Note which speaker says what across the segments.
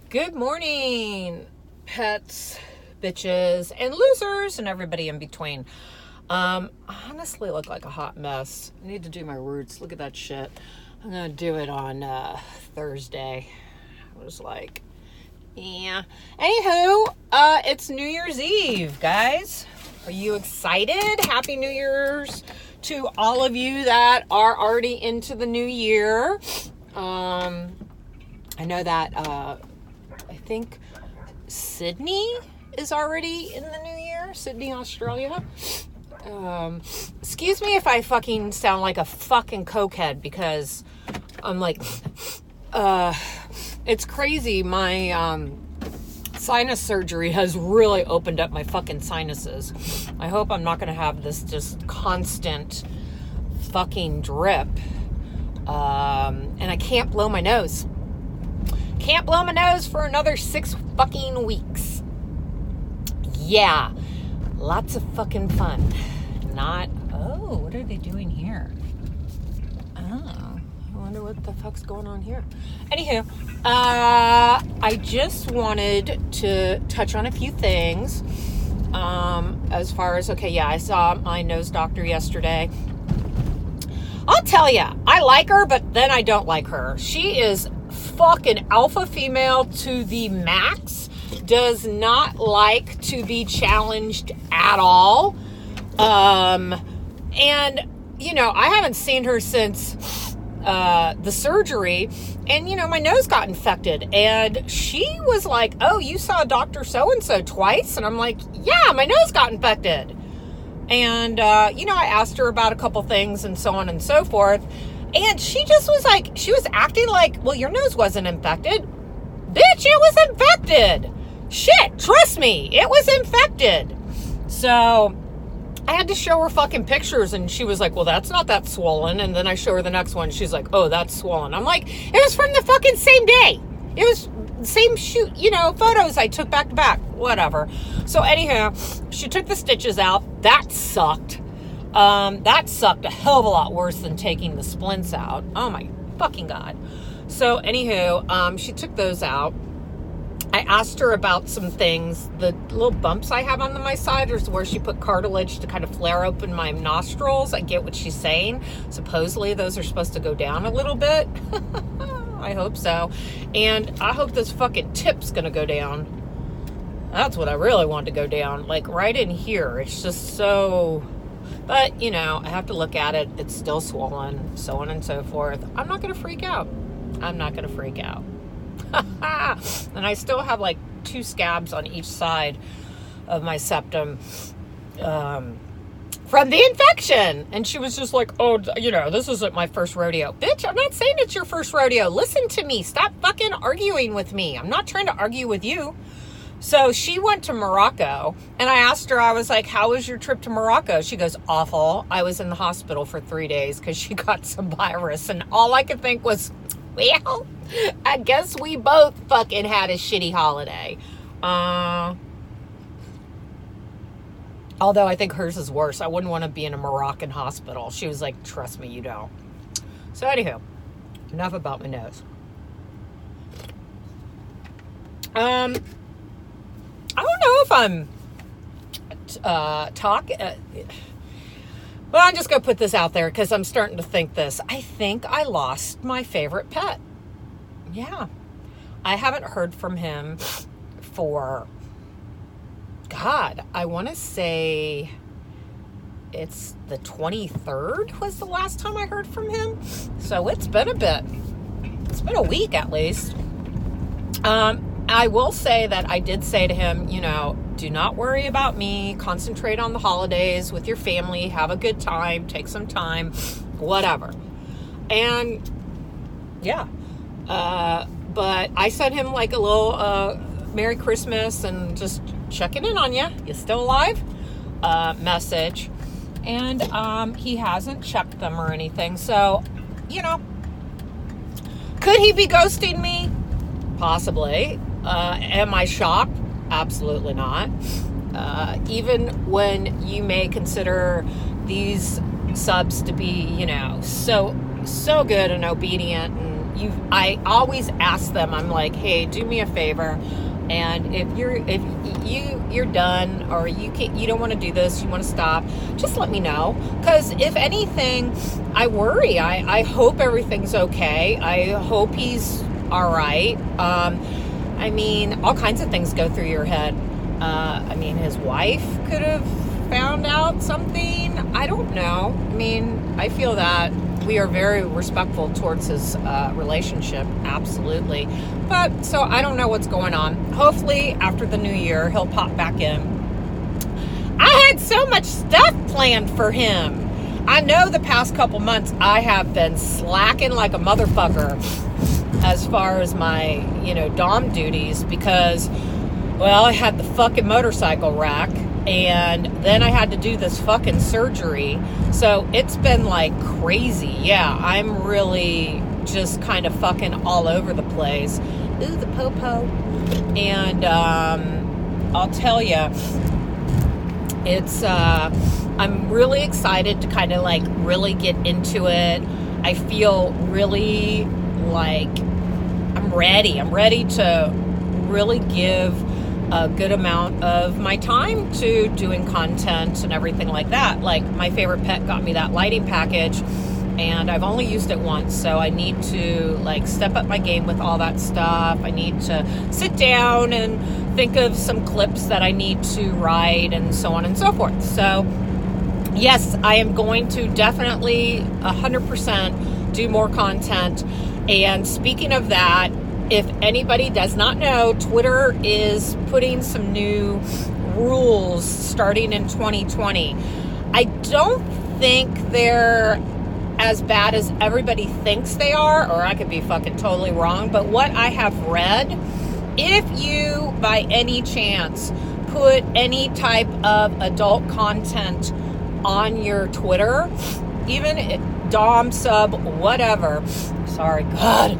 Speaker 1: Good morning, pets, bitches, and losers, and everybody in between. I honestly look like a hot mess. I need to do my roots. Look at that shit. I'm gonna do it on Thursday. I was like, yeah. Anywho, it's New Year's Eve, guys. Are you excited? Happy New Year's to all of you that are already into the new year. I know that I think Sydney is already in the new year. Sydney, Australia. Excuse me if I fucking sound like a fucking cokehead because I'm like, it's crazy. My sinus surgery has really opened up my fucking sinuses. I hope I'm not going to have this just constant fucking drip. And I can't blow my nose. Can't blow my nose for another 6 fucking weeks. Yeah. Lots of fucking fun. What are they doing here? Oh, I wonder what the fuck's going on here. Anywho, I just wanted to touch on a few things. As far as, I saw my nose doctor yesterday. I'll tell ya, I like her, but then I don't like her. She is fucking alpha female to the max. Does not like to be challenged at all. And, I haven't seen her since the surgery. And, my nose got infected. And she was like, oh, you saw Dr. So-and-so twice? And I'm like, yeah, my nose got infected. And, I asked her about a couple things and so on and so forth. And she just was like, she was acting like, well, your nose wasn't infected. Bitch, it was infected. Shit, trust me, it was infected. So I had to show her fucking pictures and she was like, well, that's not that swollen. And then I show her the next one. She's like, oh, that's swollen. I'm like, it was from the fucking same day. It was same shoot, photos I took back to back, whatever. So anyhow, she took the stitches out. That sucked. That sucked a hell of a lot worse than taking the splints out. Oh my fucking God. So anywho, she took those out. I asked her about some things. The little bumps I have on my side is where she put cartilage to kind of flare open my nostrils. I get what she's saying. Supposedly those are supposed to go down a little bit. I hope so. And I hope this fucking tip's gonna go down. That's what I really want to go down. Like right in here. It's just so... But, I have to look at it. It's still swollen, so on and so forth. I'm not going to freak out. And I still have like 2 scabs on each side of my septum from the infection. And she was just like, oh, this isn't my first rodeo. Bitch, I'm not saying it's your first rodeo. Listen to me. Stop fucking arguing with me. I'm not trying to argue with you. So she went to Morocco, and I asked her, I was like, how was your trip to Morocco? She goes, awful. I was in the hospital for 3 days because she got some virus, and all I could think was, well, I guess we both fucking had a shitty holiday. Although I think hers is worse. I wouldn't want to be in a Moroccan hospital. She was like, trust me, you don't. So anywho, enough about my nose. I don't know if I'm well, I'm just going to put this out there because I'm starting to think this. I think I lost my favorite pet. Yeah. I haven't heard from him for, God, I want to say it's the 23rd was the last time I heard from him. So it's been a bit. It's been a week at least. I will say that I did say to him, do not worry about me. Concentrate on the holidays with your family. Have a good time. Take some time. Whatever. And, yeah. But I sent him like a little Merry Christmas and just checking in on you. You still alive? Message. And he hasn't checked them or anything. So, could he be ghosting me? Possibly. Am I shocked? Absolutely not. Even when you may consider these subs to be, so good and obedient and, I always ask them, I'm like, hey, do me a favor. And if you're done, or you don't want to do this, you want to stop, just let me know. Because if anything, I worry. I hope everything's okay. I hope he's all right. I mean, all kinds of things go through your head. I mean, his wife could have found out something. I don't know. I mean, I feel that we are very respectful towards his relationship. Absolutely. But so I don't know what's going on. Hopefully after the new year, he'll pop back in. I had so much stuff planned for him. I know the past couple months I have been slacking like a motherfucker as far as my, dom duties, because, well, I had the fucking motorcycle wreck, and then I had to do this fucking surgery. So it's been like crazy. Yeah, I'm really just kind of fucking all over the place. Ooh, the po-po. And I'll tell you, it's I'm really excited to kind of like really get into it. I feel really like I'm ready to really give a good amount of my time to doing content and everything like that. Like, my favorite pet got me that lighting package, and I've only used it once, so I need to like step up my game with all that stuff. I need to sit down and think of some clips that I need to write, and so on and so forth. So yes, I am going to definitely 100% do more content. And speaking of that, if anybody does not know, Twitter is putting some new rules starting in 2020. I don't think they're as bad as everybody thinks they are, or I could be fucking totally wrong. But what I have read, if you by any chance put any type of adult content on your Twitter, even dom, sub, whatever, sorry, God,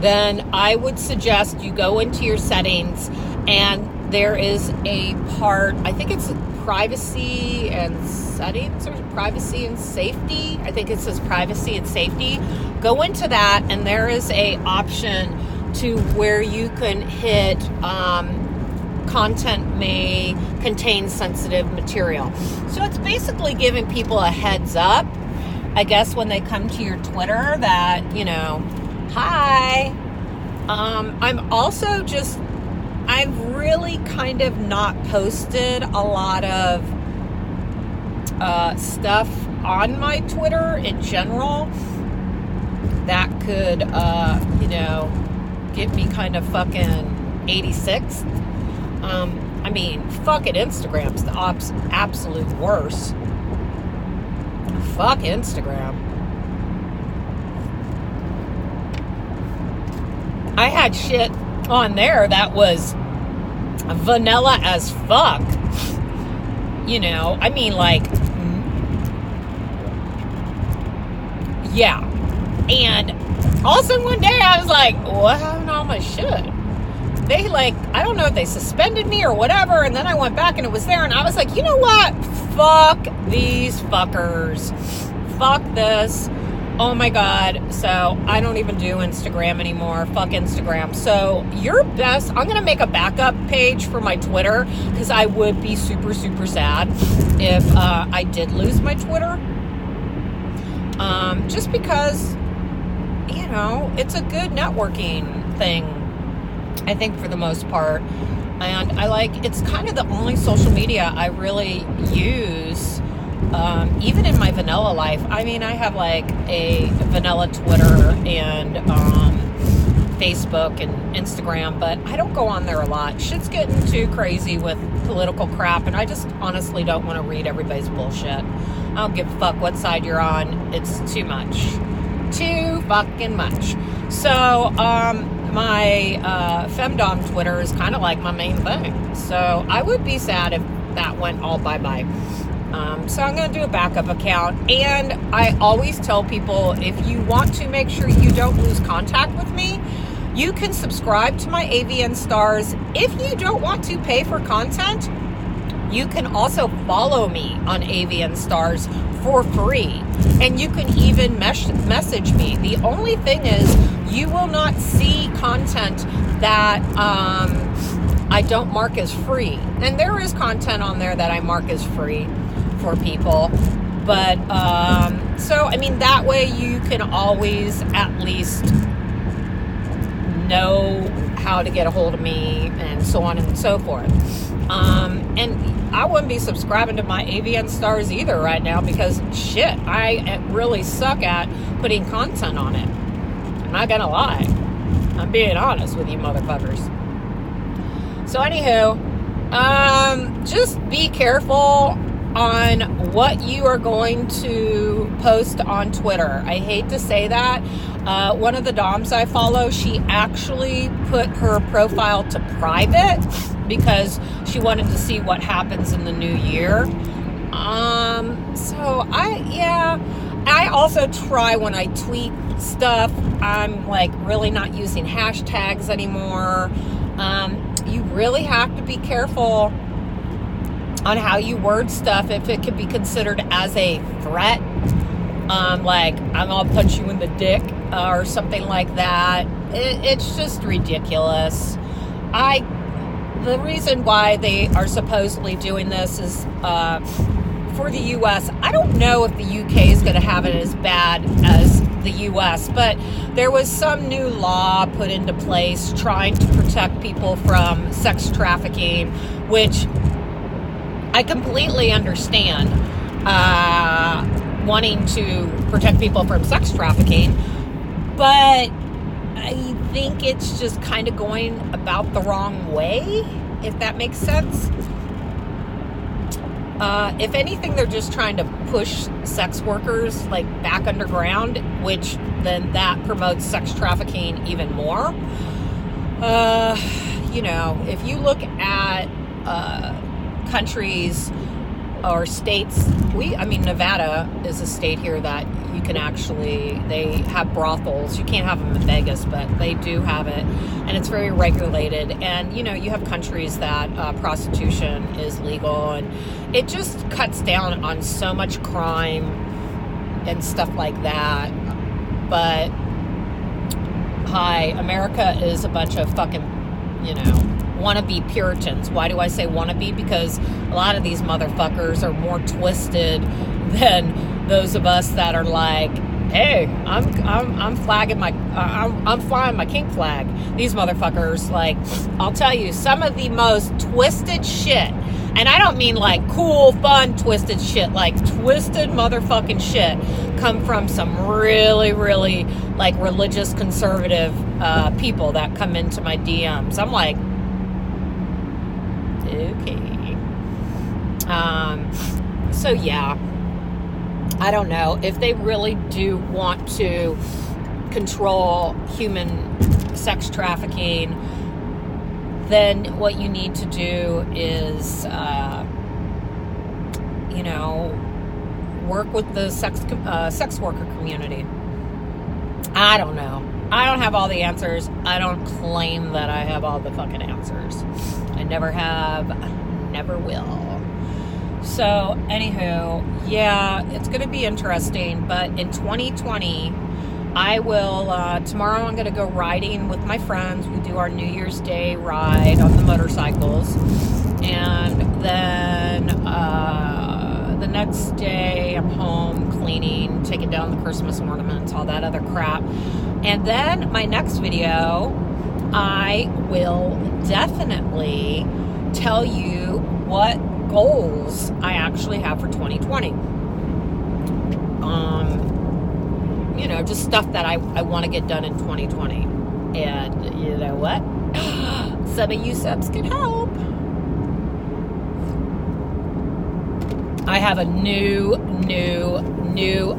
Speaker 1: then I would suggest you go into your settings, and there is a part, I think it's privacy and settings, or privacy and safety. I think it says privacy and safety. Go into that, and there is a option to where you can hit content may contain sensitive material. So it's basically giving people a heads up, I guess, when they come to your Twitter that, hi. I'm also just, I've really kind of not posted a lot of stuff on my Twitter in general that could, get me kind of fucking 86. I mean, fucking Instagram's the absolute worst. Fuck Instagram. I had shit on there that was vanilla as fuck. I mean, like, yeah. And also one day I was like, what happened to all my shit? They I don't know if they suspended me or whatever, and then I went back and it was there, and I was like, you know what? Fuck these fuckers. Fuck this. Oh my God. So I don't even do Instagram anymore. Fuck Instagram. So your best, I'm going to make a backup page for my Twitter, because I would be super, super sad if I did lose my Twitter. Just because, it's a good networking thing, I think, for the most part. And it's kind of the only social media I really use, even in my vanilla life. I mean, I have like a vanilla Twitter and Facebook and Instagram, but I don't go on there a lot. Shit's getting too crazy with political crap, and I just honestly don't want to read everybody's bullshit. I don't give a fuck what side you're on. It's too much. Too fucking much. So, my Femdom Twitter is kind of like my main thing. So I would be sad if that went all bye-bye. So I'm going to do a backup account. And I always tell people, if you want to make sure you don't lose contact with me, you can subscribe to my AVN Stars. If you don't want to pay for content, you can also follow me on AVN Stars for free. And you can even message me. The only thing is, you will not see content that I don't mark as free. And there is content on there that I mark as free for people. But, so, I mean, that way you can always at least know how to get a hold of me and so on and so forth. And I wouldn't be subscribing to my AVN stars either right now because shit, I really suck at putting content on it. I'm not gonna lie. I'm being honest with you motherfuckers. So anywho, just be careful on what you are going to post on Twitter. I hate to say that. One of the doms I follow, she actually put her profile to private because she wanted to see what happens in the new year. So I also try when I tweet stuff, I'm like really not using hashtags anymore. You really have to be careful on how you word stuff if it could be considered as a threat. Like, I'm gonna punch you in the dick or something like that. It's just ridiculous. The reason why they are supposedly doing this is for the U.S. I don't know if the U.K. is going to have it as bad as the U.S., but there was some new law put into place trying to protect people from sex trafficking, which I completely understand, wanting to protect people from sex trafficking, but I think it's just kind of going about the wrong way, if that makes sense. If anything, they're just trying to push sex workers like back underground, which then that promotes sex trafficking even more. You know, if you look at countries or states, Nevada is a state here that you can actually, they have brothels. You can't have them in Vegas, but they do have it, and it's very regulated. And you know, you have countries that prostitution is legal, and it just cuts down on so much crime and stuff like that. But hi, America is a bunch of fucking, you know, wannabe Puritans. Why do I say wannabe? Because a lot of these motherfuckers are more twisted than those of us that are like, hey, I'm flagging my, I'm flying my kink flag. These motherfuckers, like, I'll tell you, some of the most twisted shit, and I don't mean like cool, fun, twisted shit, like twisted motherfucking shit, come from some really, really like religious conservative people that come into my DMs. I'm like, okay. So yeah, I don't know if they really do want to control human sex trafficking. Then what you need to do is, you know, work with the sex worker community. I don't know. I don't have all the answers. I don't claim that I have all the fucking answers. I never have, never will. So, anywho, yeah, it's going to be interesting. But in 2020, I will, tomorrow I'm going to go riding with my friends. We do our New Year's Day ride on the motorcycles. And then the next day I'm home cleaning, taking down the Christmas ornaments, all that other crap. And then my next video, I will definitely tell you what goals I actually have for 2020. You know, just stuff that I want to get done in 2020. And you know what? Some of you subs can help. I have a new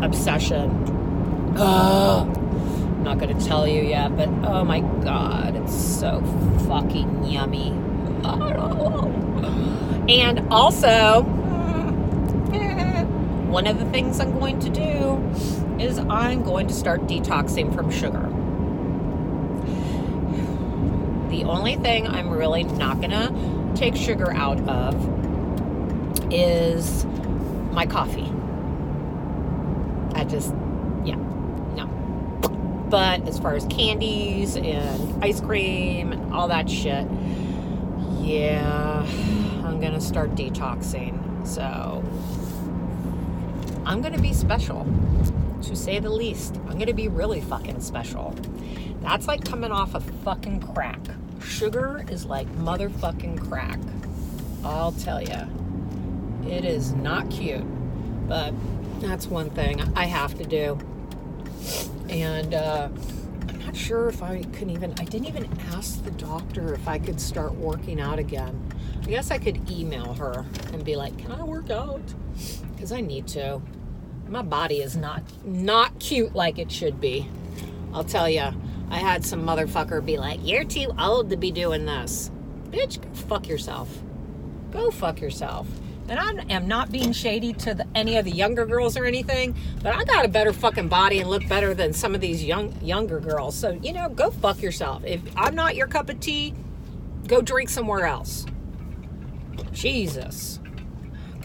Speaker 1: obsession. I'm not going to tell you yet, but oh my God, it's so fucking yummy. And also, one of the things I'm going to do is I'm going to start detoxing from sugar. The only thing I'm really not going to take sugar out of is my coffee. yeah, no. But as far as candies and ice cream and all that shit, yeah, I'm going to start detoxing. So I'm going to be special, to say the least. I'm going to be really fucking special. That's like coming off of fucking crack. Sugar is like motherfucking crack. I'll tell you. It is not cute. But that's one thing I have to do. And I'm not sure if I didn't even ask the doctor if I could start working out again. I guess I could email her and be like, can I work out? Because I need to. My body is not cute like it should be. I'll tell you. I had some motherfucker be like, you're too old to be doing this. Bitch, go fuck yourself. Go fuck yourself. And I am not being shady to any of the younger girls or anything, but I got a better fucking body and look better than some of these younger girls. So, go fuck yourself. If I'm not your cup of tea, go drink somewhere else. Jesus.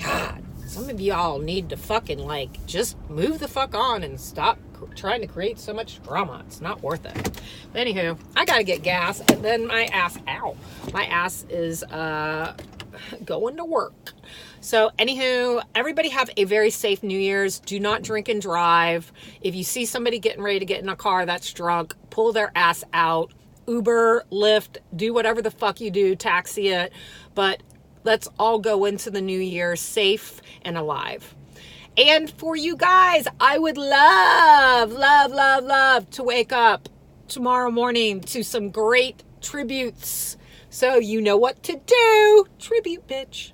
Speaker 1: God, some of y'all need to fucking, just move the fuck on and stop trying to create so much drama. It's not worth it. But anywho, I gotta get gas, and then my ass is going to work. So anywho, everybody have a very safe New Year's. Do not drink and drive. If you see somebody getting ready to get in a car that's drunk, pull their ass out. Uber, Lyft, do whatever the fuck you do, taxi it. But let's all go into the new year safe and alive. And for you guys, I would love to wake up tomorrow morning to some great tributes. So you know what to do. Tribute, bitch.